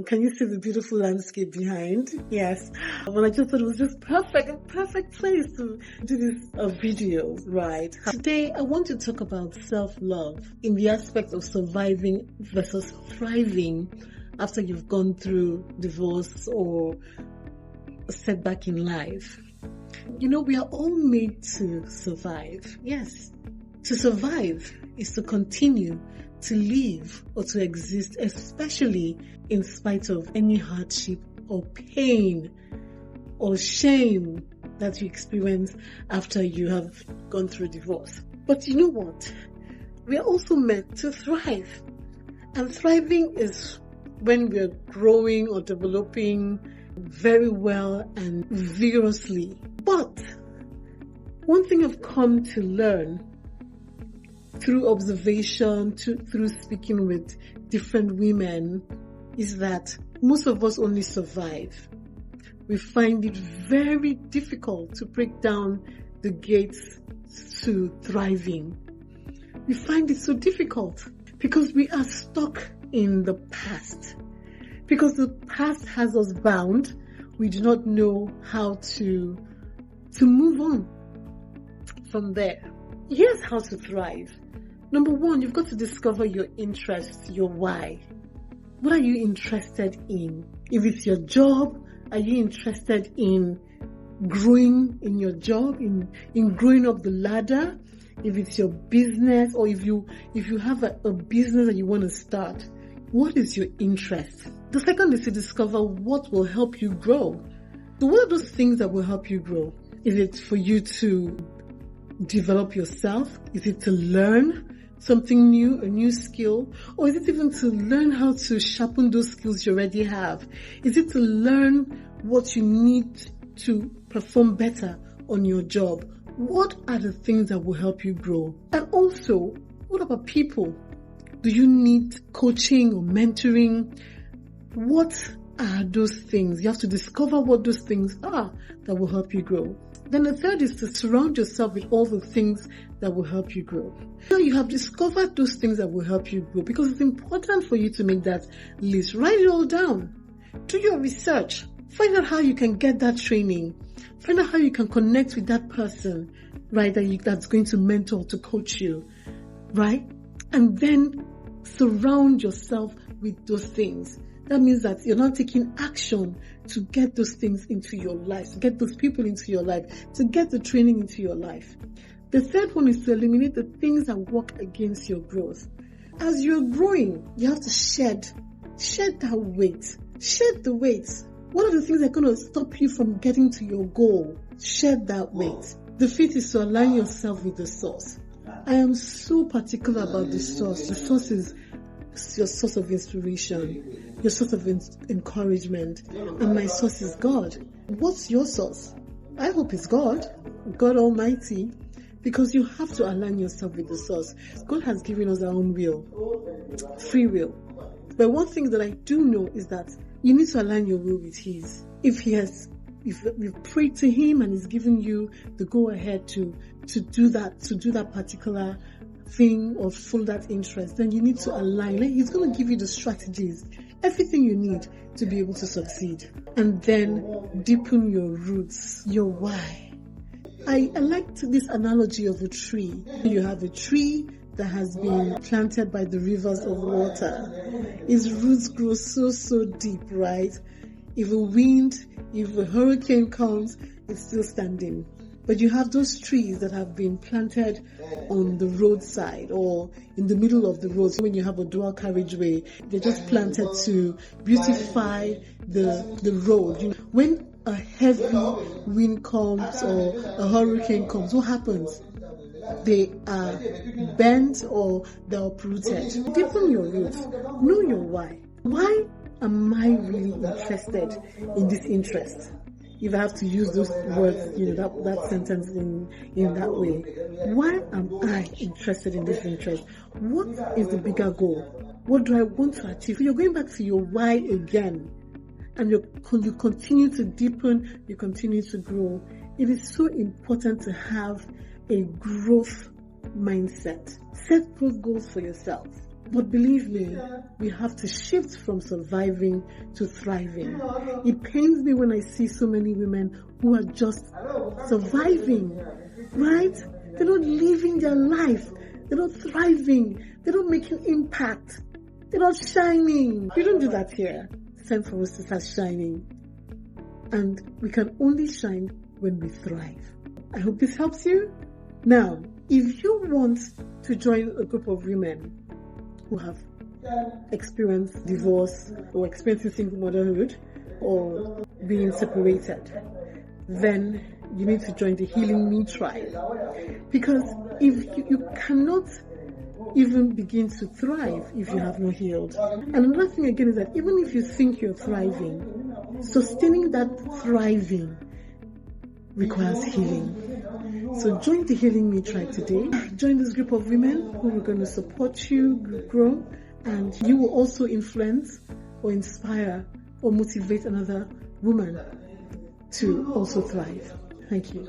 Can you see the beautiful landscape behind? Yes. Well, I just thought it was just a perfect place to do this video, right? Today, I want to talk about self-love in the aspect of surviving versus thriving after you've gone through divorce or a setback in life. We are all made to survive. Yes. To survive is to continue to live or to exist, especially in spite of any hardship or pain or shame that you experience after you have gone through divorce. But you know what? We are also meant to thrive. And thriving is when we are growing or developing very well and vigorously. But one thing I've come to learn through observation, through speaking with different women, is that most of us only survive. We find it very difficult to break down the gates to thriving. We find it so difficult because we are stuck in the past. Because the past has us bound, we do not know how to move on from there. Here's how to thrive. Number one, you've got to discover your interests, your why. What are you interested in? If it's your job, are you interested in growing in your job, in growing up the ladder? If it's your business, or if you have a business that you want to start, what is your interest? The second is to discover what will help you grow. So what are those things that will help you grow? Is it for you to develop yourself? Is it to learn something new, a new skill? Or is it even to learn how to sharpen those skills you already have? Is it to learn what you need to perform better on your job? What are the things that will help you grow? And also, what about people? Do you need coaching or mentoring? What are those things? You have to discover what those things are that will help you grow. Then the third is to surround yourself with all the things that will help you grow. So you have discovered those things that will help you grow, because it's important for you to make that list. Write it all down. Do your research. Find out how you can get that training. Find out how you can connect with that person, right, that's going to mentor, to coach you, right? And then surround yourself with those things. That means that you're not taking action to get those things into your life, to get those people into your life, to get the training into your life. The third one is to eliminate the things that work against your growth. As you're growing, you have to shed that weight. Shed the weight. What are the things that are going to stop you from getting to your goal? Shed that weight. The fifth is to align yourself with the source. I am so particular about the source. The source is your source of inspiration, your source of encouragement, and my source is God. What's your source? I hope it's God Almighty, because you have to align yourself with the source. God has given us our own will, free will. But one thing that I do know is that you need to align your will with His. If you've prayed to Him and He's given you the go ahead to do that particular thing or follow that interest, then you need to align. He's going to give you the strategies, everything you need to be able to succeed. And then deepen your roots, your why. I like this analogy of a tree. You have a tree that has been planted by the rivers of water. Its roots grow so deep, right? If a hurricane comes, it's still standing. But you have those trees that have been planted on the roadside or in the middle of the road. So when you have a dual carriageway, they're just planted to beautify the road. When a heavy wind comes or a hurricane comes, what happens? They are bent or they're uprooted. Deepen your roots. Know your why. Why am I really interested in this interest? If I have to use those words, that sentence in that way. Why am I interested in this interest? What is the bigger goal? What do I want to achieve? So you're going back to your why again. And you continue to deepen, you continue to grow. It is so important to have a growth mindset. Set growth goals for yourself. But believe me, we have to shift from surviving to thriving. It pains me when I see so many women who are just surviving, right? They're not living their life. They're not thriving. They're not making impact. They're not shining. We don't do that here. It's time for us to start shining. And we can only shine when we thrive. I hope this helps you. Now, if you want to join a group of women who have experienced divorce or experiencing single motherhood or being separated, then you need to join the HealingMeTribe. Because if you cannot even begin to thrive if you have not healed. And another thing again is that even if you think you're thriving, sustaining that thriving requires healing. So join the HealingMeTribe today. Join this group of women who are going to support you grow, and you will also influence or inspire or motivate another woman to also thrive. Thank you.